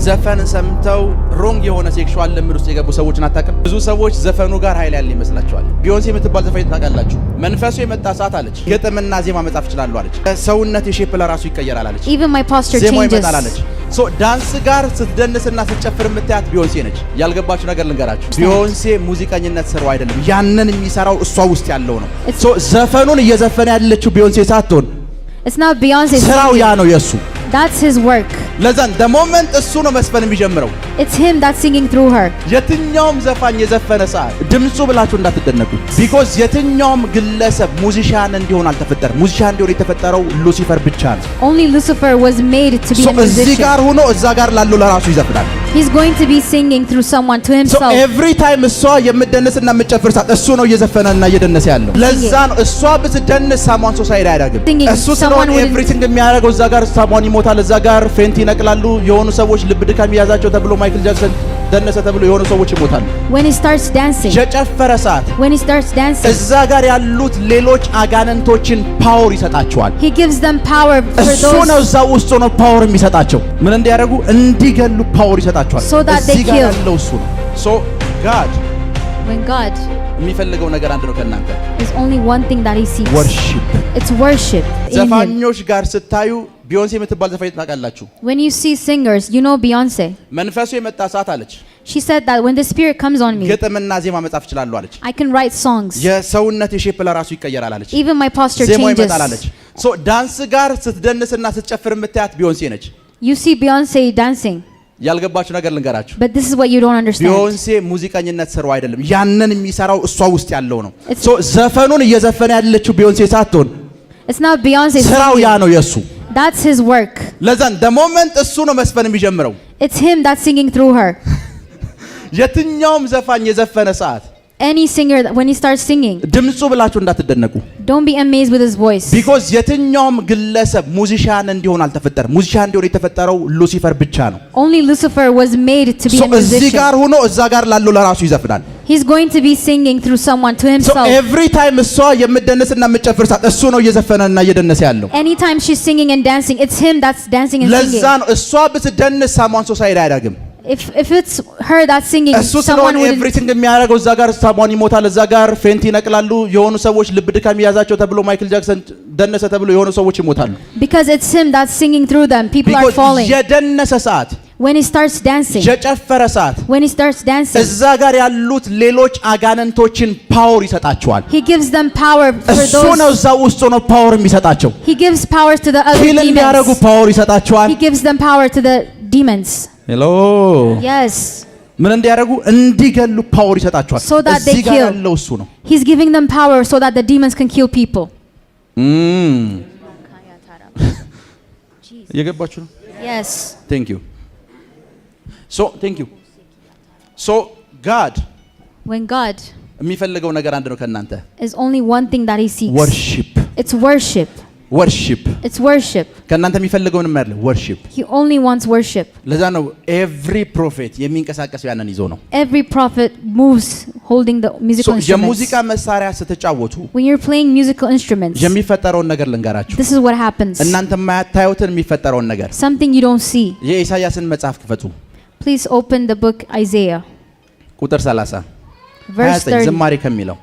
ዘፈን ሰምተው ሮንግ የሆነ ሴክሹዋል ልምድ ውስጥ የገቡ ሰዎችን አታውቅም? ብዙ ሰዎች ዘፈኑ ጋር ኃይል ያለ ይመስላቸዋል። ቢዮንሴ የምትባል ዘፋኝ ታውቃላችሁ? መንፈሱ የመጣ ሰዓት አለች ግጥምና ዜማ መጻፍ ይችላል አለች። ሰውነት የሼፕ ለራሱ ይቀየራል አለች። Even my posture ዜማው changes. ይመጣል አለች። ሶ ዳንስ ጋር ስትደንስና ስትጨፍር የምታያት ቢዮንሴ ነች። ያልገባችሁ ነገር ልንገራችሁ፣ ቢዮንሴ ሙዚቀኝነት ስራው አይደለም፣ ያንን የሚሰራው እሷ ውስጥ ያለው ነው። ሶ ዘፈኑን እየዘፈነ ያለችው ቢዮንሴ ሳትሆን It's not Beyonce's ስራው ያ ነው የሱ። That's his work. ለዛን the moment እሱ ነው መስፈን የሚጀምረው። It's him that's singing through her. የትኛውም ዘፋኝ የዘፈነ ሰዓት ድምጹ ብላችሁ እንዳትደነቁ። ቢኮዝ የትኛውም ግለሰብ ሙዚሻን እንዲሆን አልተፈጠረም። ሙዚሻን እንዲሆን የተፈጠረው ሉሲፈር ብቻ ነው። Only Lucifer was made to be a እዚህ musician. ጋር ሆኖ እዛ ጋር ላለው ለራሱ ይዘፍናል። He's going to be singing through someone to So himself. every time እሷ የምትደንስና የምትጨፍር ሰዓት እሱ ነው እየዘፈነና እየደነሰ ያለው። ለዛ ነው እሷ ብትደንስ ሳሟን ሶሳይድ አያደርግም። Singing, እሱ someone ስለሆነ wouldn't- ኤቭሪቲንግ የሚያደርገው እዛ ጋር ሳሟን ይሞታል፣ እዛ ጋር ፌንት ይነቅላሉ። የሆኑ ሰዎች ልብ ድካም ይያዛቸው ተብሎ ማይክል ጃክሰን ደነሰ ተብሎ የሆኑ ሰዎች ይሞታሉ። When he starts dancing, የጨፈረ ሰዓት when he starts dancing, እዛ ጋር ያሉት ሌሎች አጋንንቶችን ፓወር ይሰጣቸዋል። he gives them power for እሱ ነው those እዛ ውስጥ ነው ፓወር የሚሰጣቸው። ምን እንዲያደርጉ እንዲገሉ ፓወር ይሰጣቸዋል። So that they እዚህ ጋር kill. ያለው እሱ ነው። ሶ ጋድ when God የሚፈልገው ነገር አንድ ነው ከእናንተ is only one thing that he seeks. ወርሺፕ። It's worship in him. ዘፋኞች ጋር ስታዩ ቢዮንሴ የምትባል ዘፋኝ ታውቃላችሁ? When you see singers, you know Beyonce. መንፈሱ የመጣ ሰዓት አለች She said that when the Spirit comes on me, ግጥምና ዜማ መጻፍ ይችላል አለች። I can write songs. የሰውነት የሼፕ ለራሱ ይቀየራል አለች። Even my posture ዜማው changes. ይመጣል አለች። ሶ ዳንስ ጋር ስትደንስና ስትጨፍር የምታያት ቢዮንሴ ነች። You see Beyonce dancing, ያልገባችሁ ነገር ልንገራችሁ፣ but this is what you don't understand. ቢዮንሴ ሙዚቀኝነት ስራው አይደለም፣ ያንን የሚሰራው እሷ ውስጥ ያለው ነው። It's- ሶ ዘፈኑን እየዘፈነ ያለችው ቢዮንሴ ሳትሆን It's not Beyonce's ስራው ያ singing. ነው የሱ። That's his work. ለዛን the moment እሱ ነው መስፈን የሚጀምረው። It's him that's singing through her. የትኛውም ዘፋኝ የዘፈነ ሰዓት Any singer, when he starts singing, ድምጹ ብላችሁ እንዳትደነቁ። don't be amazed with his voice. ቢኮዝ የትኛውም ግለሰብ ሙዚሻን እንዲሆን አልተፈጠረም። ሙዚሻን እንዲሆን የተፈጠረው ሉሲፈር ብቻ ነው። Only Lucifer was made to be ሶ a እዚህ musician. ጋር ሆኖ እዛ ጋር ላለው ለራሱ ይዘፍናል። He's going to be singing through someone to ሶ himself. ኤቭሪ ታይም እሷ የምትደንስና የምትጨፍር ሰዓት እሱ ነው እየዘፈነና እየደነሰ ያለው። Anytime she's singing and dancing, it's him that's dancing and ለዛ singing. ነው እሷ ብትደንስ ሳሟን ሶሳይድ አያደርግም። If it's her that's singing, እሱ someone ስለሆነ wouldn't. ኤቭሪቲንግ የሚያደርገው እዛ ጋር ሳሟን ይሞታል፣ እዛ ጋር ፌንት ይነቅላሉ። የሆኑ ሰዎች ልብ ድካም ይያዛቸው ተብሎ ማይክል ጃክሰን ደነሰ ተብሎ የሆኑ ሰዎች ይሞታሉ። Because it's him that's singing through them. People are ቢኮዝ falling. የደነሰ ሰዓት When he starts dancing, የጨፈረ ሰዓት when he starts dancing, እዛ ጋር ያሉት ሌሎች አጋንንቶችን ፓወር ይሰጣቸዋል። he gives them power for እሱ ነው those. እዛ ውስጥ ነው ፓወር የሚሰጣቸው። He gives power to the other ኪል እንዲያደርጉ demons. ፓወር ይሰጣቸዋል። He gives them power to the demons. ሄሎ Yes. ምን እንዲያደርጉ እንዲገሉ ፓወር ይሰጣቸዋል። So that they እዚህ ጋር kill. ያለው እሱ ነው። He's giving them power so that the demons can kill people. እየገባችሁ ነው? Yes. ቴንክ ዩ ሶ ቴንክ ዩ ሶ ጋድ When God የሚፈልገው ነገር አንድ ነው ከእናንተ is only one thing that he seeks. ወርሺፕ። It's worship. ወርሺፕ It's worship. ከእናንተ የሚፈልገው ምንም አይደለም፣ ወርሺፕ። He only wants worship. ለዛ ነው ኤቭሪ ፕሮፌት የሚንቀሳቀሰው ያንን ይዞ ነው። Every prophet moves holding the musical instruments. የሙዚቃ መሳሪያ ስትጫወቱ When you're playing musical instruments, የሚፈጠረውን ነገር ልንገራችሁ። this is what happens. እናንተ የማታዩትን የሚፈጠረውን ነገር። Something you don't see. የኢሳይያስን መጽሐፍ ክፈቱ፣ Please open the book Isaiah, ቁጥር 30 verse 29 30. ዝማሬ ከሚለው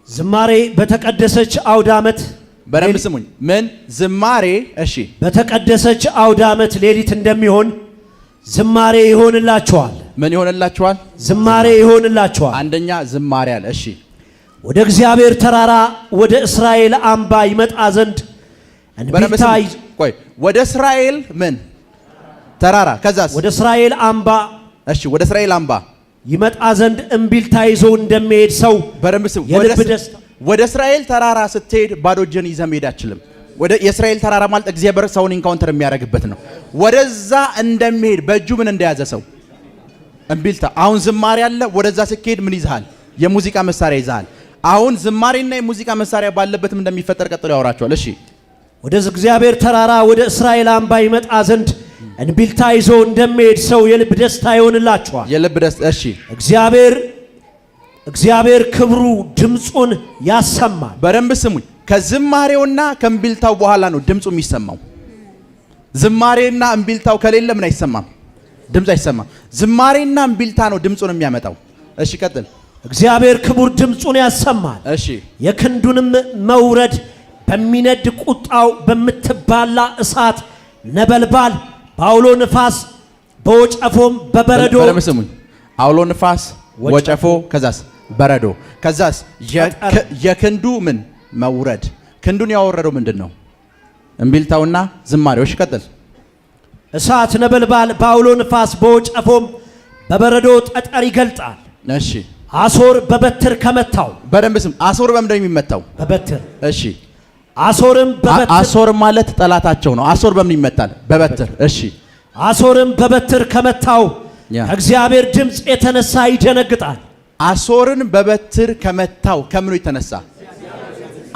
ዝማሬ በተቀደሰች አውደ ዓመት በደንብ ስሙኝ። ምን ዝማሬ? እሺ በተቀደሰች አውደ ዓመት ሌሊት እንደሚሆን ዝማሬ ይሆንላችኋል። ምን ይሆንላችኋል? ዝማሬ ይሆንላችኋል። አንደኛ ዝማሬ አለ። እሺ ወደ እግዚአብሔር ተራራ ወደ እስራኤል አምባ ይመጣ ዘንድ በደንብ እንቢልታ ስሙኝ። ቆይ ወደ እስራኤል ምን ተራራ? ከዛስ? ወደ እስራኤል አምባ እሺ ወደ እስራኤል አምባ ይመጣ ዘንድ እንቢልታ ይዞ እንደሚሄድ ሰው በደንብ ስሙ። የልብ ደስታ ወደ እስራኤል ተራራ ስትሄድ ባዶ እጅን ይዘህ መሄድ አትችልም። ወደ የእስራኤል ተራራ ማለት እግዚአብሔር ሰውን ኢንካውንተር የሚያደርግበት ነው። ወደዛ እንደሚሄድ በእጁ ምን እንደያዘ ሰው እምቢልታ። አሁን ዝማሬ አለ። ወደዛ ስትሄድ ምን ይዘሃል? የሙዚቃ መሳሪያ ይዘሃል። አሁን ዝማሬና የሙዚቃ መሳሪያ ባለበትም እንደሚፈጠር ቀጥሎ ያወራቸዋል። እሺ ወደ እግዚአብሔር ተራራ ወደ እስራኤል አምባ ይመጣ ዘንድ እንቢልታ ይዞ እንደሚሄድ ሰው የልብ ደስታ ይሆንላችኋል። የልብ ደስታ። እሺ እግዚአብሔር ክብሩ ድምጹን ያሰማል። በደንብ ስሙኝ። ከዝማሬውና ከእምቢልታው በኋላ ነው ድምጹ የሚሰማው። ዝማሬና እምቢልታው ከሌለ ምን አይሰማም? ድምፅ አይሰማም። ዝማሬና እምቢልታ ነው ድምፁን የሚያመጣው። እሺ ቀጥል። እግዚአብሔር ክቡር ድምፁን ያሰማል። እሺ የክንዱንም መውረድ በሚነድ ቁጣው በምትባላ እሳት ነበልባል በአውሎ ንፋስ በወጨፎም በበረዶ በደምብ ስሙኝ። አውሎ ንፋስ፣ ወጨፎ፣ ከዛስ በረዶ፣ ከዛስ የክንዱ ምን መውረድ። ክንዱን ያወረደው ምንድን ነው? እምቢልታውና ዝማሬው። እሺ ቀጥል። እሳት ነበልባል በአውሎ ንፋስ በወጨፎም በበረዶ ጠጠር ይገልጣል። እሺ አሶር በበትር ከመታው። በደንብ ስም። አሶር በምንድን ነው የሚመታው? በበትር። እሺ አሶርም በበትር። አሶር ማለት ጠላታቸው ነው። አሶር በምን ይመታል? በበትር። እሺ አሶርም በበትር ከመታው ከእግዚአብሔር ድምፅ የተነሳ ይደነግጣል። አሶርን በበትር ከመታው ከምኑ የተነሳ?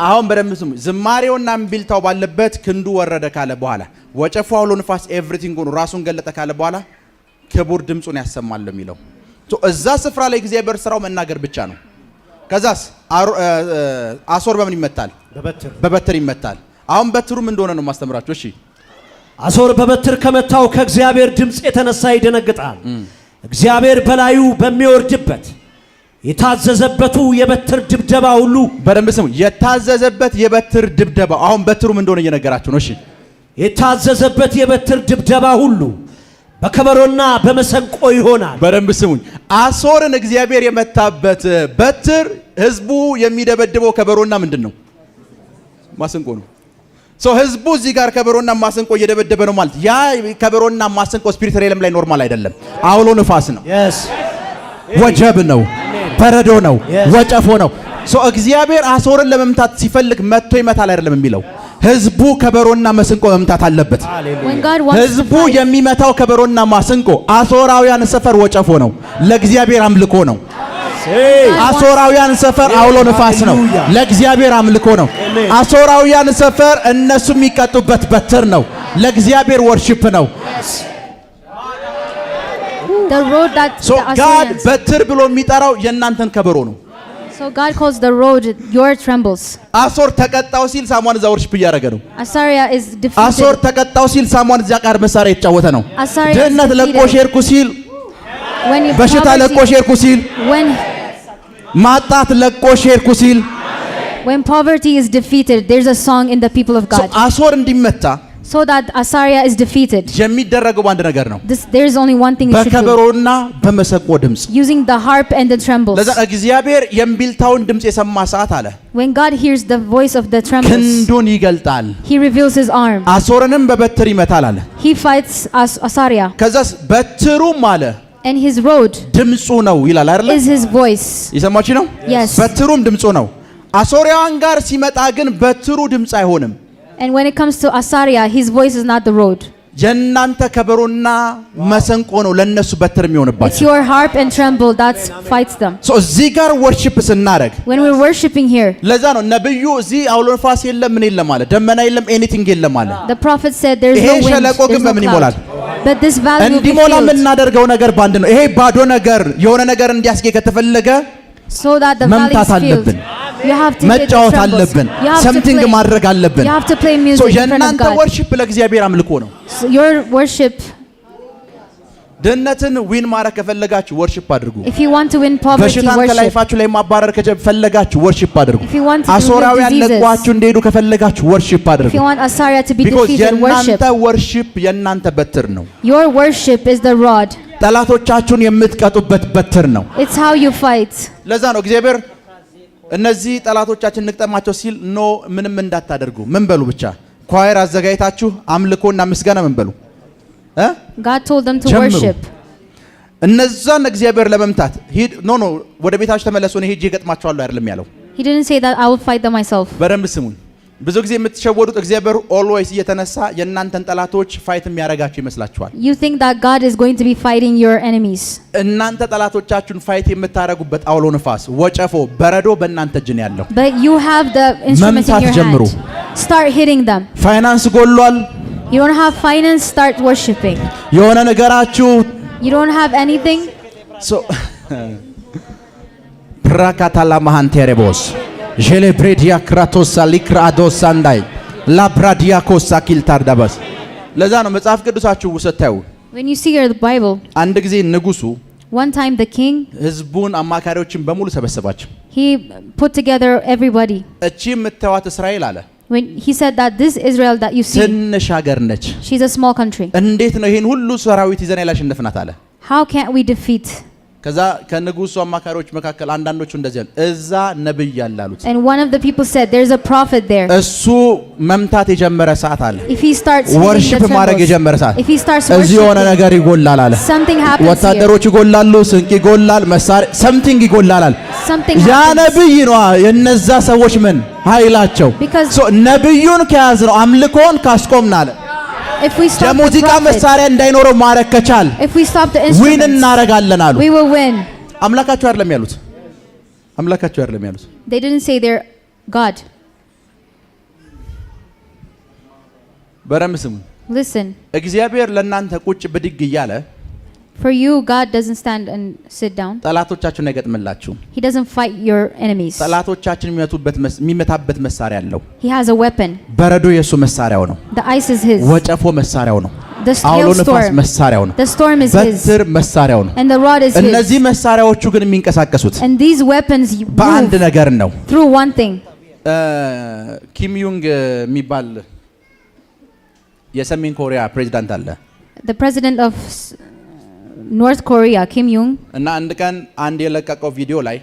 አሁን በደንብ ስሙ። ዝማሬውና እምቢልታው ባለበት ክንዱ ወረደ ካለ በኋላ ወጨፎ፣ አውሎ ንፋስ ኤቭሪቲንግ ሆኖ ራሱን ገለጠ ካለ በኋላ ክቡር ድምፁን ያሰማል የሚለው እዛ ስፍራ ላይ እግዚአብሔር ስራው መናገር ብቻ ነው። ከዛስ አሶር በምን ይመታል? በበትር ይመታል። አሁን በትሩም እንደሆነ ነው ማስተምራችሁ። እሺ አሶር በበትር ከመታው ከእግዚአብሔር ድምፅ የተነሳ ይደነግጣል። እግዚአብሔር በላዩ በሚወርድበት የታዘዘበቱ የበትር ድብደባ ሁሉ። በደንብ ስሙ። የታዘዘበት የበትር ድብደባ። አሁን በትሩም እንደሆነ እየነገራችሁ ነው። እሺ የታዘዘበት የበትር ድብደባ ሁሉ በከበሮና በመሰንቆ ይሆናል። በደንብ ስሙኝ። አሶርን እግዚአብሔር የመታበት በትር ህዝቡ የሚደበድበው ከበሮና ምንድን ነው? ማሰንቆ ነው። ህዝቡ እዚህ ጋር ከበሮና ማሰንቆ እየደበደበ ነው ማለት ያ ከበሮና ማሰንቆ ስፒሪት ሬልም ላይ ኖርማል አይደለም። አውሎ ንፋስ ነው፣ ወጀብ ነው፣ በረዶ ነው፣ ወጨፎ ነው። እግዚአብሔር አሶርን ለመምታት ሲፈልግ መጥቶ ይመታል አይደለም የሚለው። ህዝቡ ከበሮና ማሰንቆ መምታት አለበት። ህዝቡ የሚመታው ከበሮና ማሰንቆ አሶራውያን ሰፈር ወጨፎ ነው፣ ለእግዚአብሔር አምልኮ ነው። አሶራውያን ሰፈር አውሎ ንፋስ ነው፣ ለእግዚአብሔር አምልኮ ነው። አሶራውያን ሰፈር እነሱ የሚቀጡበት በትር ነው፣ ለእግዚአብሔር ወርሺፕ ነው። ጋድ በትር ብሎ የሚጠራው የእናንተን ከበሮ ነው። So God calls the road your trembles. አሶር ተቀጣው ሲል ሳሙኤል እዛ ወርሺፕ እያደረገ ነው። Assyria is defeated. አሶር ተቀጣው ሲል ሳሙኤል እዛ ጋር መሳሪያ የተጫወተ ነው። ድህነት ለቆ ሼርኩ ሲል፣ በሽታ ለቆ ሼርኩ ሲል፣ ማጣት ለቆ ሼርኩ ሲል፣ when poverty is defeated, there's a song in the people of God. አሶር እንዲመታ so that Assyria is defeated. የሚደረገው አንድ ነገር ነው። There is only one thing you should do. በከበሮና በመሰንቆ ድምጽ using the harp and the trembles. ለዛ እግዚአብሔር የእምቢልታውን ድምጽ የሰማ ሰዓት አለ when God hears the voice of the trembles, ክንዱን ይገልጣል፣ he reveals his arm. አሶርንም በበትር ይመታል አለ። he fights Assyria. ከዛስ በትሩም አለ and his rod ድምጹ ነው ይላል አይደል? is his voice. ይሰማችሁ ነው? yes. በትሩም ድምጹ ነው። አሶራውያን ጋር ሲመጣ ግን በትሩ ድምጽ አይሆንም። and when it comes to Assyria, his voice is not the rod. የእናንተ ከበሮና መሰንቆ ነው ለነሱ በትር የሚሆንባቸው። it's your harp and tremble that fights them. እዚህ ጋር ወርሺፕ ስናደርግ when we're worshiping here, ለዛ ነው ነብዩ እዚህ አውሎ ንፋስ የለም ምን የለም አለ፣ ደመና የለም ኤኒቲንግ የለም አለ። the prophet said there's no wind, ሸለቆ ግን በምን ይሞላል? but this valley will be እንዲሞላ filled. የምናደርገው ነገር ባንድ ነው። ይሄ ባዶ ነገር የሆነ ነገር እንዲያስገኝ ከተፈለገ so that the valley is filled. you have to መጫወት አለብን፣ ሰምቲንግ ማድረግ አለብን። you have to play music in front of የእናንተ God. ወርሺፕ ለእግዚአብሔር አምልኮ ነው። so your worship, ድህነትን ዊን ማድረግ ከፈለጋችሁ ወርሺፕ አድርጉ። if you want to win poverty, በሽታን worship. ከላይፋችሁ ላይ ማባረር ከፈለጋችሁ ወርሺፕ አድርጉ። if you want to አሶራውያን remove diseases, ለቋችሁ እንደሄዱ ከፈለጋችሁ ወርሺፕ አድርጉ። if you want Assyria to be because defeated, worship. የእናንተ ወርሺፕ የእናንተ በትር ነው። your worship is the rod. ጠላቶቻችሁን የምትቀጡበት በትር ነው። it's how you fight. ለዛ ነው እግዚአብሔር እነዚህ ጠላቶቻችን ንቅጠማቸው ሲል ኖ ምንም እንዳታደርጉ ምን በሉ ብቻ ኳየር አዘጋጅታችሁ አምልኮና ምስጋና ምን በሉ God told them to worship. እነዛን እግዚአብሔር ለመምታት ሂድ ኖ ወደ ቤታችሁ ተመለሱ ነው ሄጄ ገጥማችኋለሁ አይደለም ያለው። he didn't say that I will fight them myself. በደንብ ስሙን። ብዙ ጊዜ የምትሸወዱት እግዚአብሔር ኦልዌይስ እየተነሳ የእናንተን ጠላቶች ፋይት የሚያረጋችሁ ይመስላችኋል። you think that God is going to be fighting your enemies. እናንተ ጠላቶቻችሁን ፋይት የምታረጉበት አውሎ ንፋስ፣ ወጨፎ፣ በረዶ በእናንተ እጅ ነው ያለው። but you have the instrument in your hand. start hitting them. ፋይናንስ ጎሏል፣ you don't have finance, start worshiping. የሆነ ነገራችሁ you don't have anything, so prakatala mahanterebos ጀሌብሬዲያ ክራቶሳ ሊክራዶስ ሳንዳይ ላብራዲያ ኮሳ ኪልታርዳባስ። ለዛ ነው መጽሐፍ ቅዱሳችሁ ስታዩ When you see the Bible, አንድ ጊዜ ንጉሱ one time the king, ህዝቡን አማካሪዎችን በሙሉ ሰበሰባቸው። he put together everybody. እቺ የምታዩት እስራኤል አለ When he said that this Israel that you see, ትንሽ ሀገር ነች። she's a small country. እንዴት ነው ይሄን ሁሉ ሰራዊት ይዘን ያላሸነፍናት አለ። How can't we defeat? ከዛ ከንጉሱ አማካሪዎች መካከል አንዳንዶቹ እንደዚህ አሉ፣ እዛ ነብይ አለ አሉት። And one of the people said, there's a prophet there. እሱ መምታት የጀመረ ሰዓት አለ። If he starts hitting the ወርሺፕ ማድረግ የጀመረ ሰዓት፣ if he starts እዚህ የሆነ worshiping, ነገር ይጎላል አለ። something happens here. ወታደሮች ይጎላሉ፣ ስንቅ ይጎላል፣ መሳሪያ something ይጎላል አለ። Something ያ happens. ነብይ ነው የነዛ ሰዎች ምን ኃይላቸው። Because- ሶ ነብዩን ከያዝ ነው አምልኮን ካስቆምን አለ። If we stop the የሙዚቃ prophet, መሳሪያ እንዳይኖረው ማረግ ከቻል if we stop the ዊን instruments, እናረጋለን አሉ። we will win. አምላካቸው አይደለም ያሉት፣ አምላካቸው አይደለም ያሉት። They didn't say they're God. በረም ስሙ። Listen, እግዚአብሔር ለእናንተ ቁጭ ብድግ እያለ for you, God doesn't stand and sit down. ጠላቶቻችሁን አይገጥምላችሁም። He doesn't fight your enemies. ጠላቶቻችን የሚመታበት መሳሪያ አለው። He has a weapon. በረዶ የሱ መሳሪያው ነው። The ice is his. ወጨፎ መሳሪያው ነው። The አውሎ ንፋስ hailstorm, መሳሪያው ነው። the storm is his. በትር መሳሪያው ነው። And the rod is his. እነዚህ መሳሪያዎቹ ግን የሚንቀሳቀሱት And these weapons በአንድ move ነገር ነው። through one thing. ኪም ዩንግ የሚባል የሰሜን ኮሪያ ፕሬዚዳንት አለ The president of North Korea, Kim Jong, እና አንድ ቀን አንድ የለቀቀው ቪዲዮ ላይ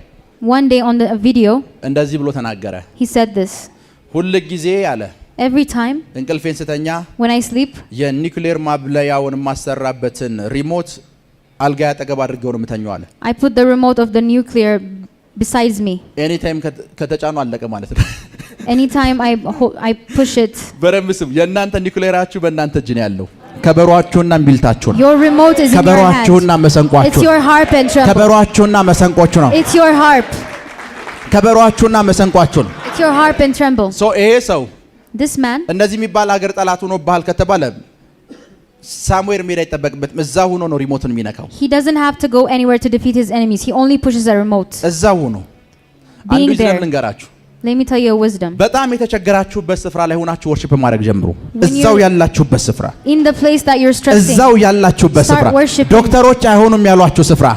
one day on the video, እንደዚህ ብሎ ተናገረ። he said this. ሁል ጊዜ አለ Every time እንቅልፌን ስተኛ when I sleep, የኒውክሌር ማብለያውን ማሰራበትን ሪሞት አልጋ ያጠገብ አድርገው ነው የምተኛው አለ። I put the remote of the nuclear besides me. ኤኒ ታይም ከተጫኑ አለቀ ማለት ነው። Anytime I push it. በረም ስም የእናንተ ኒውክሌራችሁ በእናንተ እጅ ነው ያለው። ከበሯችሁና እምቢልታችሁ ነው። Your remote is in your ከበሯችሁና hand. መሰንቋችሁ It's your harp and tremble. ከበሯችሁና መሰንቋችሁ ነው። It's your harp. ከበሯችሁና መሰንቋችሁ ነው። It's your harp and tremble. ሶ ይሄ ሰው This man, እንደዚህ የሚባል ሀገር ጠላት ሆኖ ባህል ከተባለ ሳሙኤል ሜዳ ይጠበቅበት እዛ ሆኖ ነው ሪሞቱን የሚነካው። he doesn't have to go anywhere to defeat his enemies. He only pushes a remote. እዛ ሆኖ Being አንዱ there. ይዘን ልንገራችሁ። Let me tell you a wisdom. በጣም የተቸገራችሁበት ስፍራ ላይ ሆናችሁ ወርሺፕ ማድረግ ጀምሩ። When እዛው you're- ያላችሁበት ስፍራ In the place that you're stressing, እዛው ያላችሁበት Start ስፍራ worshiping. ዶክተሮች አይሆኑም ያሏችሁ ስፍራ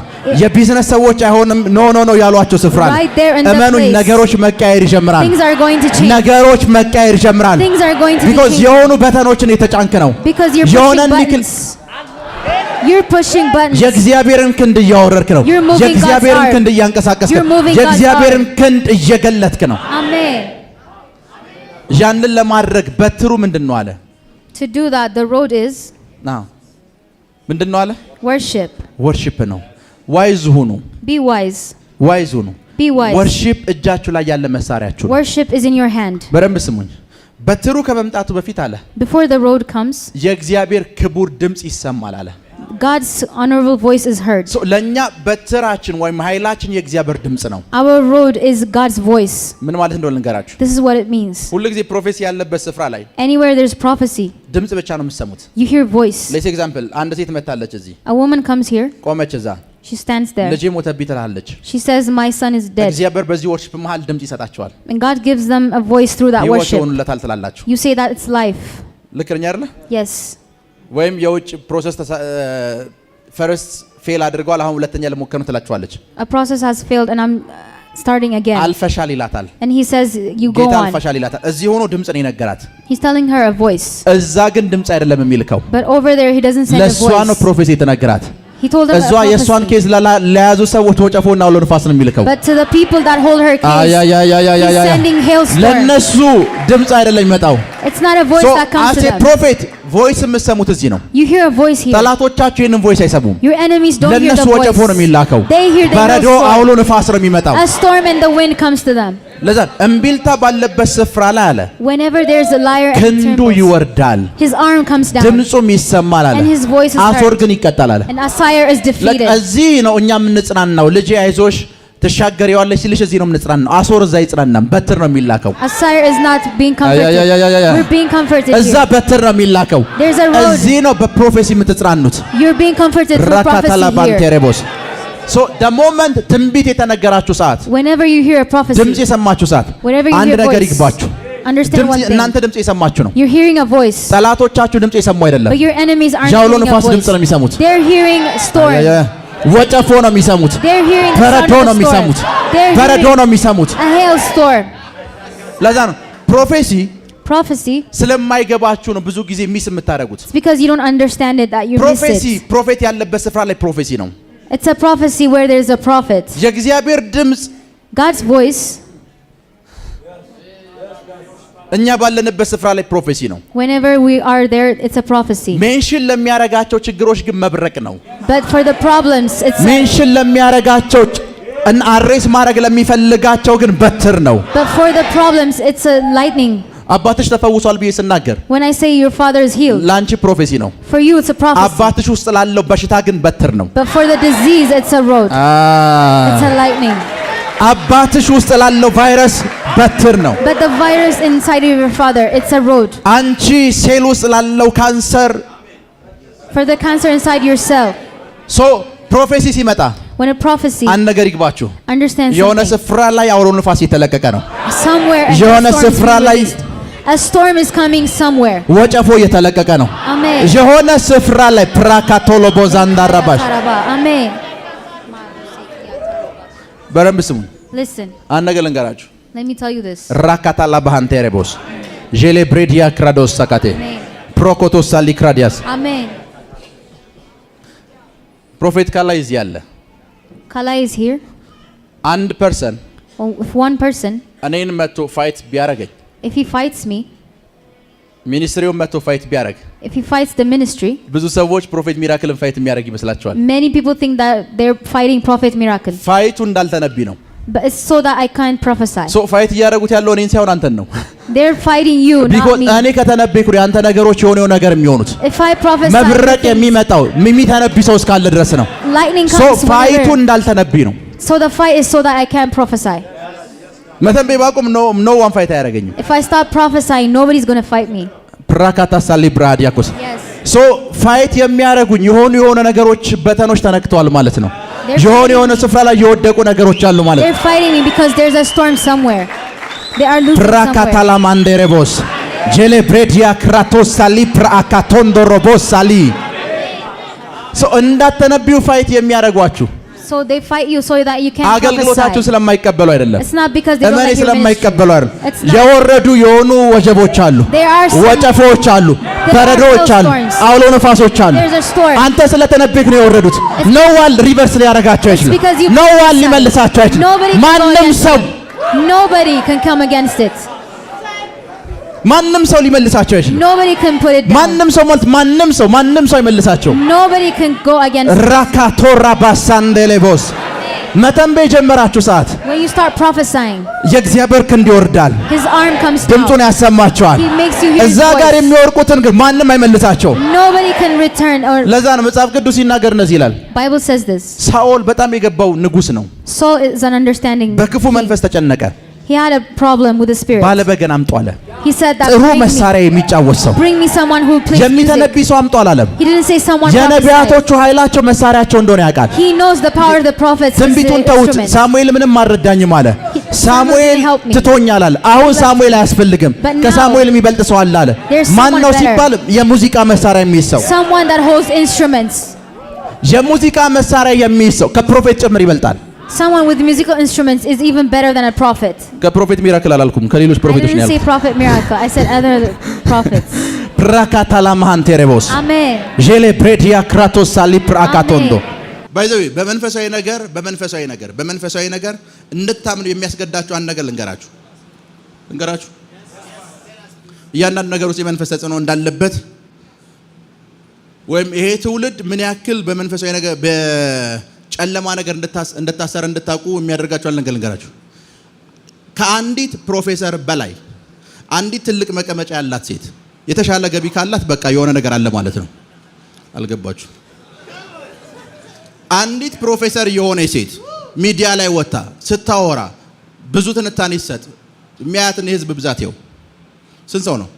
የቢዝነስ ሰዎች አይሆንም ኖ ያሏችሁ ስፍራ Right there in that እመኑኝ place. ነገሮች መቀየር ይጀምራል። things are going to change. ነገሮች መቀየር ይጀምራል። Things are going to be ቢኮዝ changed. የሆኑ በተኖችን የተጫንክ ነው። Because you're የሆነ pushing ኒክል buttons. You're pushing buttons. የእግዚአብሔርን ክንድ እያወረድክ ነው። You're moving የእግዚአብሔርን God's ክንድ arm. እያንቀሳቀስክ You're ነው። moving God's የእግዚአብሔርን ክንድ እየገለጥክ ነው። Amen. ያንን ለማድረግ በትሩ ምንድነው አለ? To do that, the road is ምንድነው አለ? worship. ወርሺፕ ነው። ዋይዝ ሁኑ። Be wise. ዋይዝ ሁኑ። Be wise. ወርሺፕ እጃችሁ ላይ ያለ መሳሪያችሁ ነው። Worship is in your hand. በደንብ ስሙኝ። በትሩ ከመምጣቱ በፊት አለ Before the road comes, የእግዚአብሔር ክቡር ድምጽ ይሰማል አለ። God's honorable voice is heard. ለኛ በትራችን ወይም ኃይላችን የእግዚአብሔር ድምጽ ነው። Our road is God's voice. ምን ማለት እንደሆነ ልንገራችሁ። This is what it means. ሁሉ ጊዜ ፕሮፌሲ ያለበት ስፍራ ላይ Anywhere there's prophecy, ድምጽ ብቻ ነው የምትሰሙት። you hear voice. ሌትስ ኤግዛምፕል አንድ ሴት መታለች እዚህ A woman comes here, ቆመች እዛ she stands there. ልጄ ሞተብኝ ትላለች። She says, my son is dead. እግዚአብሔር በዚህ ወርሺፕ መሃል ድምጽ ይሰጣቸዋል። And God gives them a voice through that ሕይወት worship. ይሆኑለታል ትላላችሁ። You say that it's life. ልክ ነኝ አይደለ? Yes. ወይም የውጭ ፕሮሰስ ፈርስት ፌል አድርገዋል አሁን ሁለተኛ ለሞከር ነው ትላችኋለች። A process has failed and I'm starting again. አልፈሻል ይላታል። And he says, you go ጌታ on. አልፈሻል ይላታል። እዚህ ሆኖ ድምጽ ነው የነገራት። He's telling her a voice. እዛ ግን ድምጽ አይደለም የሚልከው። But over there, he doesn't send a ለሷ ነው voice. ፕሮፌሲ የተነገራት። He told her እሷ a የሷን prophecy. ኬዝ ለያዙ ሰዎች ወጨፎና አውሎ ንፋስ ነው የሚልከው። But to the people that hold her case, he's sending hailstorm. ለነሱ ድምጽ አይደለም የሚመጣው። It's not a voice that comes አሴ to them. ፕሮፌት ቮይስ የምትሰሙት እዚህ ነው። You hear a voice here. ጠላቶቻችሁ ይህንን ቮይስ አይሰሙም። Your enemies don't hear ለነሱ the ወጨፎ ነው voice. የሚላከው። They hear the በረዶ አውሎ ንፋስ ነው የሚመጣው። A storm and the wind comes to them. ለዛ እምቢልታ ባለበት ስፍራ ላይ አለ Whenever there's a liar and ክንዱ trembles, ይወርዳል፣ his arm comes down ድምጹም ይሰማል አለ። and his voice is አሶር heard. ግን ይቀጣል አለ። And Asir is defeated. እዚህ ነው እኛ የምንጽናናው። ልጄ አይዞሽ ትሻገሪዋለሽ ሲልሽ እዚህ ነው የምንጽናናው። አሶር እዛ ይጽናናም። በትር ነው የሚላከው። Asir is not being comforted. We're being comforted እዛ here. በትር ነው የሚላከው። There's a road. እዚህ ነው በፕሮፌሲ የምትጽናኑት። You're being comforted through ራካታላ prophecy here. ባንቴሬቦስ ሶ ደ ሞመንት ትንቢት የተነገራችሁ ሰዓት Whenever you hear a prophecy, ድምጽ የሰማችሁ ሰዓት whenever you አንድ hear ነገር voice, ይግባችሁ። Understand one thing. እናንተ ድምጽ የሰማችሁ ነው። You're hearing a voice. ጠላቶቻችሁ ድምጽ የሰሙ አይደለም። But your enemies aren't ጃውሎ hearing a ንፋስ ድምጽ voice. ነው የሚሰሙት። They're hearing storm. ወጨፎ ነው የሚሰሙት። They're hearing the sound በረዶ of ነው a storm. የሚሰሙት። They're በረዶ hearing ነው የሚሰሙት። a hailstorm. ለዛ ነው ፕሮፌሲ Prophecy. ስለማይገባችሁ ነው ብዙ ጊዜ ሚስ የምታደርጉት። It's because you don't understand it that you miss ፕሮፌሲ it. ፕሮፌት ያለበት ስፍራ ላይ ፕሮፌሲ ነው። It's a prophecy where there's a prophet. የእግዚአብሔር ድምጽ God's voice. እኛ ባለንበት ስፍራ ላይ ፕሮፌሲ ነው። Whenever we are there, it's a prophecy. ሜንሽን ለሚያረጋቸው ችግሮች ግን መብረቅ ነው። But for the problems, it's ሜንሽን ለሚያረጋቸው እና አሬስ ማድረግ ለሚፈልጋቸው ግን በትር ነው። but for the problems, it's a lightning. አባትሽ ተፈውሷል ብዬ ስናገር When I say your father is healed, ላንቺ ፕሮፌሲ ነው። for you it's a prophecy. አባትሽ ውስጥ ላለው በሽታ ግን በትር ነው። But for the disease, it's a road. It's a lightning. አባትሽ ውስጥ ላለው ቫይረስ በትር ነው። But the virus inside of your father, it's a road. አንቺ ሴል ውስጥ ላለው ካንሰር For the cancer inside your cell, ሶ ፕሮፌሲ ሲመጣ when a prophecy, አንድ ነገር ይግባችሁ። understand የሆነ something. ስፍራ ላይ አውሎ ንፋስ እየተለቀቀ ነው። Somewhere a የሆነ storm is ስፍራ being ላይ released. A storm is coming somewhere. ወጨፎ እየተለቀቀ ነው። Amen. የሆነ ስፍራ ላይ ፕራካቶሎ ቦዛንዳራባሽ Karaba. Amen. በረምብ ስሙ። Listen, አንድ ነገር ልንገራችሁ። let me tell you this. ራካታላ ባሃንቴሬቦስ ጄሌ ብሬዲያ ክራዶስ ሰካቴ Amen. ፕሮኮቶስ ሳሊክራዲያስ Amen. ፕሮፌት ካላይ እዚህ ያለ Kala is here. አንድ ፐርሰን If one person, እኔን መጥቶ ፋይት ቢያረገኝ if he fights me, ሚኒስትሪውን መጥቶ ፋይት ቢያረግ if he fights the ministry, ብዙ ሰዎች ፕሮፌት ሚራክልን ፋይት የሚያረግ ይመስላቸዋል። many people think that they're fighting Prophet Miracle. ፋይቱ እንዳልተነቢ ነው። But it's so that I can't prophesy. ሶ ፋይት እያደረጉት ያለው እኔን ሳይሆን አንተን ነው። They're fighting you, not ቢኮዝ me. እኔ ከተነበይኩ ያንተ ነገሮች የሆነው ነገር የሚሆኑት If I prophesy, መብረቅ things- የሚመጣው የሚተነቢ ሰው እስካለ ድረስ ነው። lightning ሶ comes ፋይቱ whenever. እንዳልተነቢ ነው። So the fight is so that I can't prophesy. መተንበይ ባቁም ኖ ዋን ፋይት አያደርገኝም። If I stop prophesying, nobody's going to fight me. ፕራካታ ሳሊብራ ዲያኮስ Yes. ሶ ፋይት የሚያደርጉኝ የሆነ ነገሮች በተኖች ተነክተዋል ማለት ነው። They're የሆነ ስፍራ ላይ የወደቁ ነገሮች አሉ ማለት ነው። They're fighting me because there's a storm somewhere. They are losing ፕራካታ somewhere. ላማንዴሬቦስ ጄሌ ብሬዲያ ክራቶስ ሳሊ ፕራካቶንዶ ሮቦስ ሳሊ ሶ እንዳትነቢው ፋይት የሚያደርጓችሁ So they fight you so that you can't አገልግሎታችሁ prophesy. ስለማይቀበሉ አይደለም። It's not because they don't እመኔ like your ministry. ስለማይቀበሉ አይደለም። It's not. የወረዱ የሆኑ ወጀቦች አሉ፣ There are some- ወጨፎች አሉ፣ በረዶዎች አሉ፣ storms. አውሎ ነፋሶች አሉ። There's a storm. አንተ ስለተነበይክ ነው የወረዱት። ኖ ዋን ሪቨርስ ሊያረጋቸው አይችልም። because you ኖ ዋን prophesy. ሊመልሳቸው አይችልም። Nobody can go ማንም against ሰው it. Nobody can come against it. ማንም ሰው ሊመልሳቸው አይችልም። Nobody can put it down. ማንም ሰው ማለት ማንም ሰው አይመልሳቸው። Nobody can go against it. ራካቶራ ባሳንዴሌቦስ መተንበይ ጀመራችሁ ሰዓት When you start prophesying, የእግዚአብሔር ክንድ ይወርዳል፣ His arm comes ድምፁን down. ያሰማቸዋል። He makes you hear His እዛ ጋር voice. የሚወርቁትን ግን ማንም አይመልሳቸው። Nobody can return or ለዛ ነው መጽሐፍ ቅዱስ ሲናገር እንደዚህ ይላል። Bible says this. ሳኦል በጣም የገባው ንጉስ ነው። Saul is an understanding. በክፉ መንፈስ ተጨነቀ። He had a problem with the spirit. ባለበገን አምጡ አለ። He said that ጥሩ መሳሪያ የሚጫወት ሰው bring me someone who plays music. የሚተነብይ ሰው አምጡ አላለም። He didn't say someone prophesy. የነቢያቶቹ ኃይላቸው መሳሪያቸው እንደሆነ ያውቃል። He knows the power of the prophets. is the ትንቢቱን ተውት። instrument. ሳሙኤል ምንም አልረዳኝም አለ። ሳሙኤል didn't help me. ትቶኛል አለ። አሁን ሳሙኤል አያስፈልግም፣ But now ከሳሙኤል የሚበልጥ ሰው አለ አለ። there's ማን ነው someone ሲባል የሙዚቃ መሳሪያ የሚይዝ ሰው፣ Someone that holds instruments. የሙዚቃ መሳሪያ የሚይዝ ሰው ከፕሮፌት ጭምር ይበልጣል። Someone with musical instruments is even better than a prophet. ከፕሮፌት ሚራክል አላልኩም፣ ከሌሎች I ፕሮፌቶች ነው didn't say ያልኩት። prophet miracle. I said other prophets. ፕራካታላ ማሃንቴሬቦስ Amen. ጄሌ ብሬዲያ ክራቶስ ሳሊ ፕራካቶንዶ Amen. ባይዘዊ በመንፈሳዊ ነገር እንድታምኑ የሚያስገዳችሁ አንድ ነገር ልንገራችሁ። እያንዳንዱ ነገር ውስጥ የመንፈስ ተጽዕኖ እንዳለበት ወይም ይሄ ትውልድ ምን ያክል በመንፈሳዊ ነገር በጨለማ ነገር እንድታሰር እንድታቁ የሚያደርጋችሁ አንድ ነገር ልንገራችሁ። ከአንዲት ፕሮፌሰር በላይ አንዲት ትልቅ መቀመጫ ያላት ሴት የተሻለ ገቢ ካላት በቃ የሆነ ነገር አለ ማለት ነው። አልገባችሁ? አንዲት ፕሮፌሰር የሆነ ሴት ሚዲያ ላይ ወጣ ስታወራ ብዙ ትንታኔ ይሰጥ የሚያያትን የህዝብ ብዛት ይው ስንት ሰው ነው?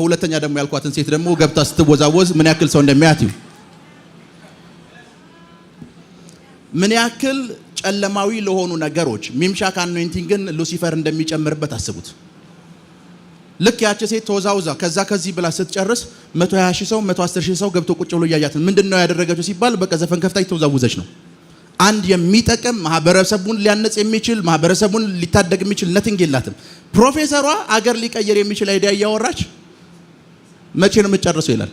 ሁለተኛ ደግሞ ያልኳትን ሴት ደግሞ ገብታ ስትወዛወዝ ምን ያክል ሰው እንደሚያያት ይው ምን ያክል ጨለማዊ ለሆኑ ነገሮች ሚምሻክ አኖይንቲንግን ሉሲፈር እንደሚጨምርበት አስቡት። ልክ ያቺ ሴት ተወዛውዛ ከዚህ ብላ ስትጨርስ 120 ሺህ ሰው 110 ሺህ ሰው ገብቶ ቁጭ ብሎ እያያት ምንድነው ያደረገችው ሲባል በቃ ዘፈን ከፍታ ተወዛውዘች ነው። አንድ የሚጠቅም ማህበረሰቡን ሊያነጽ የሚችል ማህበረሰቡን ሊታደግ የሚችል ነቲንግ የላትም። ፕሮፌሰሯ አገር ሊቀየር የሚችል አይዲያ እያወራች መቼ ነው የምትጨርሰው ይላል።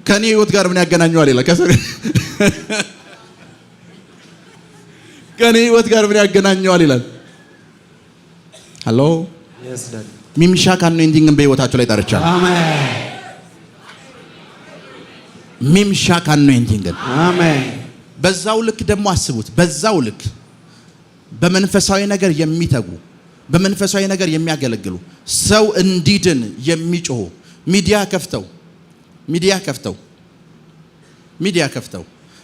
ከኔ ህይወት ጋር ምን ያገናኘዋል ይላል። ከኔ ህይወት ጋር ምን ያገናኘዋል ይላል። ሃሎ ሚምሻክ አኖይንቲንግን በህይወታችሁ ላይ ጠርቻለሁ። አሜን። ሚምሻክ አኖይንቲንግን አሜን። በዛው ልክ ደግሞ አስቡት። በዛው ልክ በመንፈሳዊ ነገር የሚተጉ በመንፈሳዊ ነገር የሚያገለግሉ ሰው እንዲድን የሚጮሁ ሚዲያ ከፍተው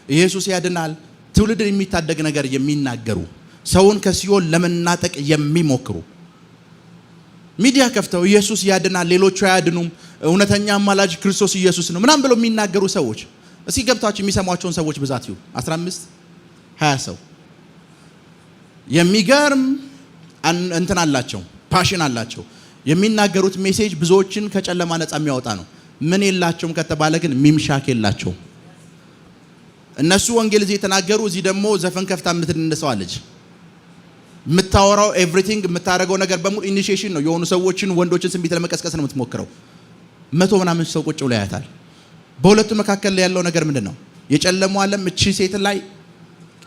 ኢየሱስ ያድናል ትውልድን የሚታደግ ነገር የሚናገሩ ሰውን ከሲኦል ለመናጠቅ የሚሞክሩ ሚዲያ ከፍተው ኢየሱስ ያድናል ሌሎቹ አያድኑም እውነተኛ አማላጅ ክርስቶስ ኢየሱስ ነው ምናምን ብለው የሚናገሩ ሰዎች እስኪ ገብታችሁ የሚሰሟቸውን ሰዎች ብዛት ይሁ 15 20 ሰው የሚገርም እንትን አላቸው፣ ፓሽን አላቸው። የሚናገሩት ሜሴጅ ብዙዎችን ከጨለማ ነፃ የሚያወጣ ነው። ምን የላቸውም ከተባለ ግን ሚምሻክ የላቸውም። እነሱ ወንጌል እዚህ የተናገሩ እዚህ ደግሞ ዘፈን ከፍታ የምትነሳዋለች። የምታወራው ኤቭሪቲንግ የምታደርገው ነገር በሙሉ ኢኒሺዬሽን ነው። የሆኑ ሰዎችን ወንዶችን ስሜት ለመቀስቀስ ነው የምትሞክረው። 100 ምናምን ሰው ቁጭ ብሎ ያያታል። በሁለቱ መካከል ላይ ያለው ነገር ምንድነው? የጨለማው ዓለም እቺ ሴት ላይ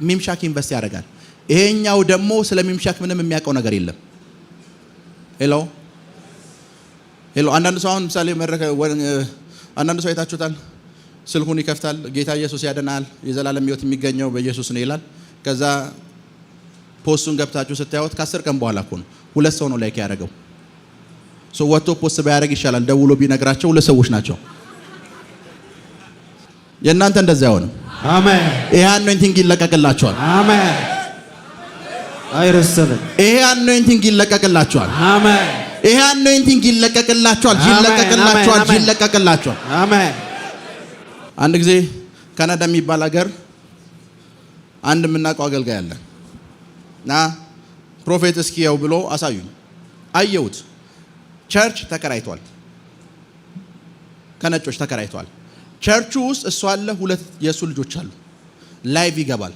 ሚምሻክ ኢንቨስት ያደርጋል። ይሄኛው ደግሞ ስለ ሚምሻክ ምንም የሚያውቀው ነገር የለም። ሄሎ አንዳንድ ሰው አሁን ምሳሌ አንዳንድ ሰው አይታችሁታል። ስልኩን ይከፍታል። ጌታ ኢየሱስ ያድናል የዘላለም ሕይወት የሚገኘው በኢየሱስ ነው ይላል። ከዛ ፖስቱን ገብታችሁ ስታዩት ከ10 ቀን በኋላ እኮ ነው 2 ሰው ነው ላይክ ያደረገው። ሰው ወጥቶ ፖስት ባያደርግ ይሻላል። ደውሎ ቢነግራቸው 2 ሰዎች ናቸው። የእናንተ እንደዛ አይሆንም። አሜን። ይሄ አኖይንቲንግ ይለቀቅላችኋል። አሜን። አይረሰብም። ይሄ አኖይንቲንግ ይለቀቅላችኋል። አሜን። ይሄ አኖይንቲንግ ይለቀቅላችኋል። ይለቀቅላችኋል። አሜን። አንድ ጊዜ ካናዳ የሚባል ሀገር አንድ የምናውቀው አገልጋይ አለ እና ፕሮፌት እስኪያው ብሎ አሳዩኝ። አየሁት። ቸርች ተከራይቷል፣ ከነጮች ተከራይቷል። ቸርቹ ውስጥ እሱ አለ፣ 2 የሱ ልጆች አሉ። ላይቭ ይገባል።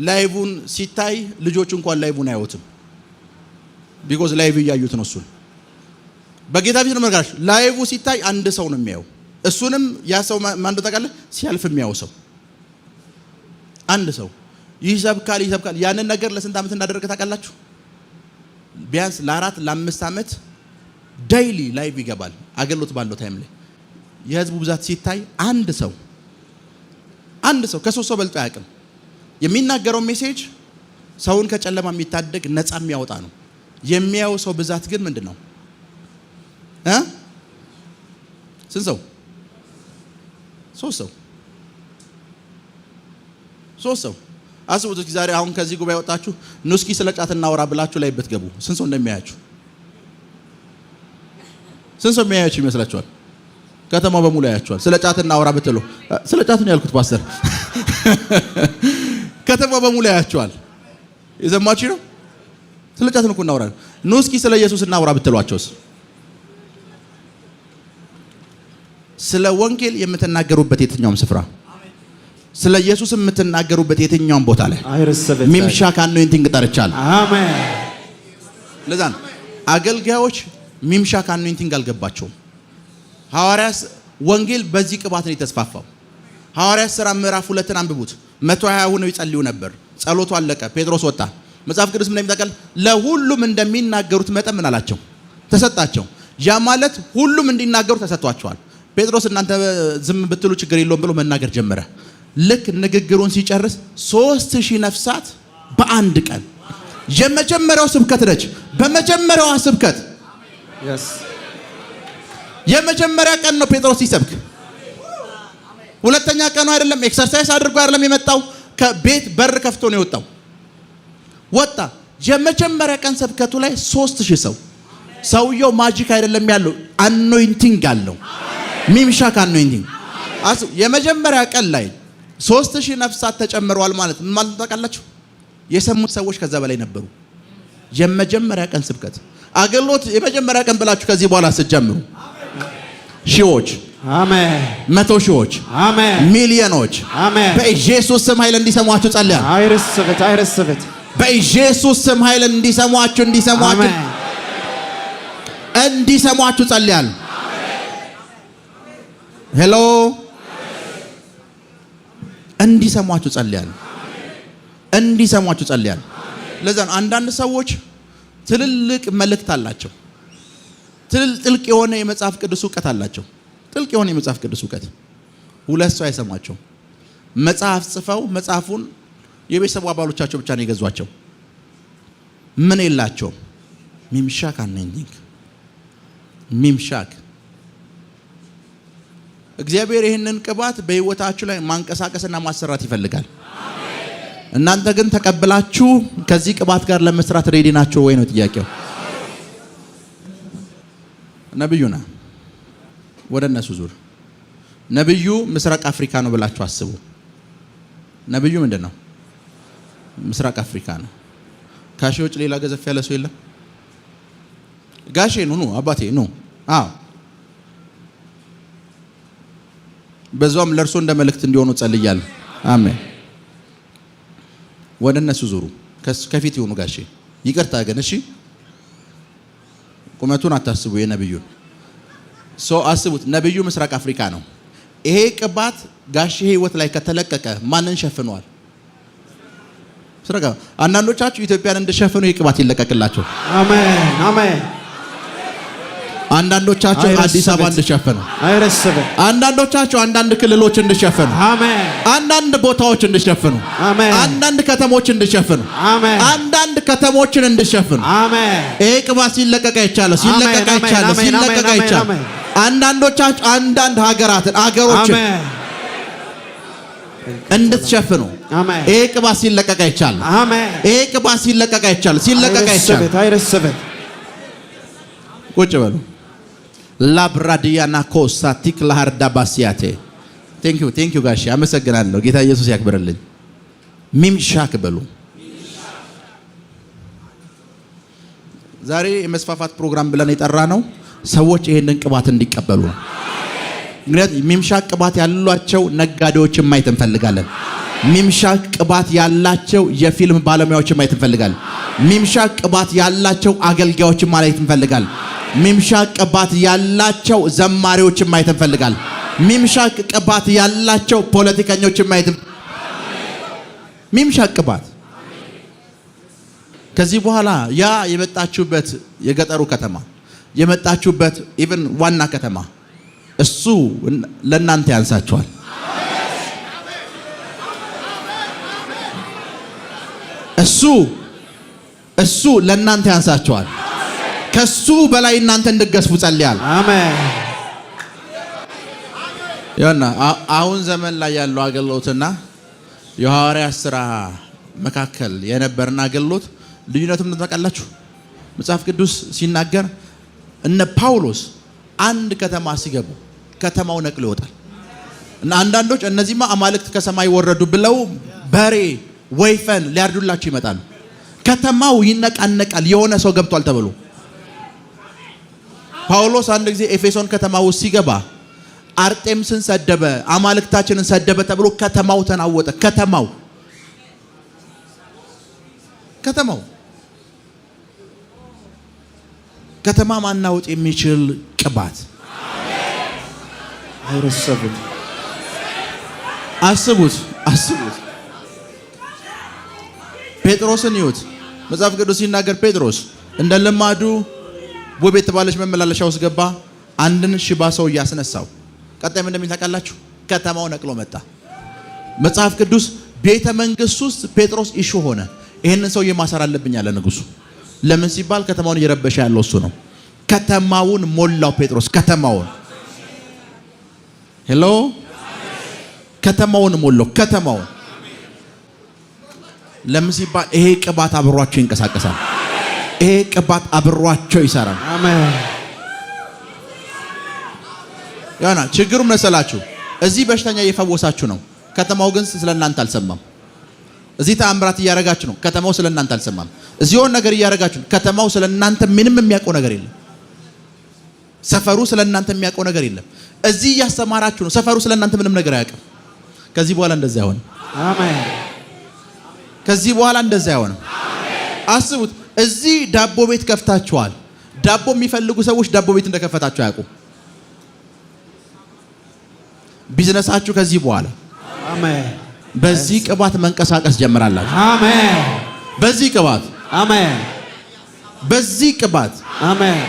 ላይቭን ሲታይ ልጆቹ እንኳን ላይቭን አያዩትም። ቢኮዝ ላይቭ እያዩት ነው። እሱን በጌታ ፊት ነው መርጋሽ። ላይቭ ሲታይ አንድ ሰው ነው የሚያየው። እሱንም ያ ሰው ማን እንደተቃለ ሲያልፍ የሚያየው ሰው አንድ ሰው ይሰብካል። ያንን ነገር ለስንት ዓመት እንዳደረገ ታውቃላችሁ? ቢያንስ ለ4 ለ5 ዓመት ዴይሊ ላይቭ ይገባል። አገልግሎት ባለው ታይም ላይ የህዝቡ ብዛት ሲታይ አንድ ሰው ከ3 ሰው በልጦ አያውቅም። የሚናገረው ሜሴጅ ሰውን ከጨለማ የሚታደግ ነፃ የሚያወጣ ነው። የሚያየው ሰው ብዛት ግን ምንድነው? ስንት ሰው? 3 ሰው። 3 ሰው። አስቡት እስኪ ዛሬ አሁን ከዚህ ጉባኤ ወጣችሁ ኑ እስኪ ስለ ጫት እናወራ ብላችሁ ላይ ብትገቡ ስንት ሰው እንደሚያያችሁ? ስንት ሰው የሚያያችሁ ይመስላችኋል? ከተማው በሙሉ ያያችኋል። ስለ ጫት እናወራ ብትሉ ስለ ጫት ነው ያልኩት ፓስተር። ከተማው በሙሉ ያያችኋል። የሰማችሁ ነው። ስለ ጫት ነው እናወራ። ኑ እስኪ ስለ ኢየሱስ እናወራ ብትሏቸውስ? ስለ ወንጌል የምትናገሩበት የትኛውም ስፍራ፣ ስለ ኢየሱስ የምትናገሩበት የትኛውም ቦታ ላይ ሚምሻክ አኖይንቲንግ ጠርቻለሁ። አሜን። ለዛ ነው አገልጋዮች ሚምሻክ አኖይንቲንግ አልገባቸውም። ሐዋርያት ወንጌል በዚህ ቅባት ነው የተስፋፋው። ሐዋርያት ሥራ ምዕራፍ 2ን አንብቡት። 120 ሆነው ይጸልዩ ነበር። ጸሎቱ አለቀ። ጴጥሮስ ወጣ። መጽሐፍ ቅዱስ ምን እንደሚጠቀል ለሁሉም እንደሚናገሩት መጠን ምን አላቸው? ተሰጣቸው። ያ ማለት ሁሉም እንዲናገሩ ተሰጥቷቸዋል። ጴጥሮስ እናንተ ዝም ብትሉ ችግር የለውም ብሎ መናገር ጀመረ። ልክ ንግግሩን ሲጨርስ 3000 ነፍሳት በአንድ ቀን። የመጀመሪያው ስብከት ነች። በመጀመሪያዋ ስብከት የመጀመሪያ ቀን ነው ጴጥሮስ ሲሰብክ። ሁለተኛ ቀኑ አይደለም። ኤክሰርሳይዝ አድርጎ አይደለም የመጣው። ከቤት በር ከፍቶ ነው የወጣው። ወጣ። የመጀመሪያ ቀን ስብከቱ ላይ 3000 ሰው። ሰውየው ማጂክ አይደለም ያለው፣ አኖይንቲንግ አለው። ሚምሻክ አኖይንቲንግ። የመጀመሪያ ቀን ላይ 3000 ነፍሳት ተጨምረዋል ማለት ምን ማለት ታውቃላችሁ? የሰሙት ሰዎች ከዛ በላይ ነበሩ። የመጀመሪያ ቀን ስብከት አገልግሎት የመጀመሪያ ቀን ብላችሁ ከዚህ በኋላ ስትጀምሩ ሺዎች፣ አሜን፣ መቶ ሺዎች፣ አሜን፣ ሚሊዮኖች በኢየሱስ ስም ኃይል እንዲሰሟችሁ ጸልያለሁ። አይረስበት በኢየሱስ ስም ኃይል እንዲሰሟችሁ ጸልያለሁ። ሄሎ እንዲሰሟችሁ ጸልያለሁ። ለዛ አንዳንድ ሰዎች ትልልቅ መልእክት አላቸው። ጥልቅ የሆነ የመጽሐፍ ቅዱስ ዕውቀት አላቸው። ጥልቅ የሆነ የመጽሐፍ ቅዱስ ዕውቀት ሁለት ሰው አይሰማቸው። መጽሐፍ ጽፈው መጽሐፉን የቤተሰቡ አባሎቻቸው ብቻ ነው የገዟቸው። ምን የላቸውም። ሚምሻክ አነኝክ ሚምሻክ እግዚአብሔር ይህንን ቅባት በህይወታችሁ ላይ ማንቀሳቀስና ማሰራት ይፈልጋል። እናንተ ግን ተቀብላችሁ ከዚህ ቅባት ጋር ለመስራት ሬዲ ናችሁ ወይ ነው ጥያቄው። ነብዩና ወደ እነሱ ዙር። ነብዩ ምስራቅ አፍሪካ ነው ብላችሁ አስቡ። ነብዩ ምንድነው? ምስራቅ አፍሪካ ነው። ካሼ ውጭ ሌላ ገዘፍ ያለ ሰው የለም። ጋሼ ኑ አባቴ ኑ። አዎ በዛም ለርሶ እንደ መልእክት እንዲሆኑ ጸልያለሁ። አሜን። ወደ እነሱ ዙሩ። ከፊት ይሁኑ ጋሼ። ይቅርታ ግን እሺ፣ ቁመቱን አታስቡ። የነብዩን ሰው አስቡት። ነብዩ ምስራቅ አፍሪካ ነው። ይሄ ቅባት ጋሼ ህይወት ላይ ከተለቀቀ ማንን ሸፍኗል? አንዳንዶቻችሁ ኢትዮጵያን እንድሸፍኑ ይሄ ቅባት ይለቀቅላችሁ። አሜን አሜን። አንዳንዶቻችሁ አዲስ አበባ እንድሸፍኑ፣ አይረስበት። አንዳንዶቻችሁ አንዳንድ ክልሎች እንድሸፍኑ፣ አሜን። አንዳንድ ቦታዎች እንድሸፍኑ፣ አሜን። አንዳንድ ከተሞች እንድሸፍኑ፣ አሜን። አንዳንድ ከተሞችን እንድሸፍኑ፣ አሜን። ይሄ ቅባት ሲለቀቅ አይቻለሁ። አንዳንዶቻችሁ አንዳንድ አገሮችን እንድትሸፍኑ ይሄ ቅባት ሲለቀቅ አይቻለሁ። ይሄ ቅባት ሲለቀቅ አይቻለሁ። አይረስበት። ቁጭ በሉ። ላብራዲያና ኮሳ ቲክላሃርዳ ባሲያቴ ቴንክ ዩ ጋሼ አመሰግናለሁ። ጌታ ኢየሱስ ያክብርልኝ። ሚምሻክ በሉ። ዛሬ የመስፋፋት ፕሮግራም ብለን የጠራ ነው ሰዎች ይሄንን ቅባት እንዲቀበሉ ነው። ምክንያቱም ሚምሻክ ቅባት ያላቸው ነጋዴዎችን ማየት እንፈልጋለን። ሚምሻክ ቅባት ያላቸው የፊልም ባለሙያዎችን ማየት እንፈልጋለን። ሚምሻክ ቅባት ያላቸው አገልጋዮችን ማየት እንፈልጋለን። ሚምሻክ ቅባት ያላቸው ዘማሪዎችን ማየት እንፈልጋለን። ሚምሻክ ቅባት ያላቸው ፖለቲከኞችን ማየት ሚምሻክ ቅባት ከዚህ በኋላ ያ የመጣችሁበት የገጠሩ ከተማ የመጣችሁበት ኢቭን ዋና ከተማ እሱ ለእናንተ ያንሳችኋል። እሱ ለእናንተ ያንሳችኋል። ከሱ በላይ እናንተ እንድትገዝፉ ጸልያለሁ። አሜን። ያና አሁን ዘመን ላይ ያለው አገልግሎትና የሐዋርያት ሥራ መካከል የነበረና አገልግሎት ልዩነቱን ታውቃላችሁ? መጽሐፍ ቅዱስ ሲናገር እነ ጳውሎስ አንድ ከተማ ሲገቡ ከተማው ነቅሎ ይወጣል እና አንዳንዶች እነዚህማ አማልክት ከሰማይ ወረዱ ብለው በሬ ወይፈን ሊያርዱላችሁ ይመጣሉ። ከተማው ይነቃነቃል የሆነ ሰው ገብቷል ተብሎ። ጳውሎስ አንድ ጊዜ ኤፌሶን ከተማ ውስጥ ሲገባ አርጤምስን ሰደበ፣ አማልክታችንን ሰደበ ተብሎ ከተማው ተናወጠ። ከተማ ማናወጥ የሚችል ቅባት አይረስበት። አስቡት። ጴጥሮስን ይሁት መጽሐፍ ቅዱስ ሲናገር ጴጥሮስ እንደ ልማዱ ውብ የተባለች መመላለሻ ውስጥ ገባ። አንድን ሽባ ሰው እያስነሳው ቀጣይ ምን እንደሚል ታውቃላችሁ? ከተማው ነቅሎ መጣ። መጽሐፍ ቅዱስ ቤተ መንግስት ውስጥ ጴጥሮስ ኢሹ ሆነ። ይሄንን ሰው ማሰር አለብኝ አለ ንጉሱ። ለምን ሲባል ከተማውን እየረበሸ ያለው እሱ ነው። ከተማውን ሞላው ጴጥሮስ። ሄሎ ከተማውን ሞላው። ለምን ሲባል ይሄ ቅባት አብሯቸው ይንቀሳቀሳል። ይሄ ቅባት አብሯቸው ይሰራል። አሜን። ያና ችግሩ መሰላችሁ እዚህ በሽተኛ እየፈወሳችሁ ነው። ከተማው ግን ስለናንተ አልሰማም። እዚህ ተአምራት እያረጋችሁ ነው፣ ከተማው ስለናንተ አልሰማም። እዚሁን ነገር እያረጋችሁ ነው፣ ከተማው ስለናንተ ምንም የሚያውቀው ነገር የለም። ሰፈሩ ስለናንተ የሚያውቀው ነገር የለም። እዚህ እያስተማራችሁ ነው፣ ሰፈሩ ስለናንተ ምንም ነገር አያውቅም። ከዚህ በኋላ እንደዛ አይሆንም። አሜን። ከዚህ በኋላ እንደዛ አይሆንም። አስቡት፣ እዚህ ዳቦ ቤት ከፍታችኋል። ዳቦ የሚፈልጉ ሰዎች ዳቦ ቤት እንደከፈታችሁ አያውቁም። ቢዝነሳችሁ ከዚህ በኋላ አሜን በዚህ ቅባት መንቀሳቀስ ጀምራላችሁ። አሜን። በዚህ ቅባት አሜን። በዚህ ቅባት አሜን።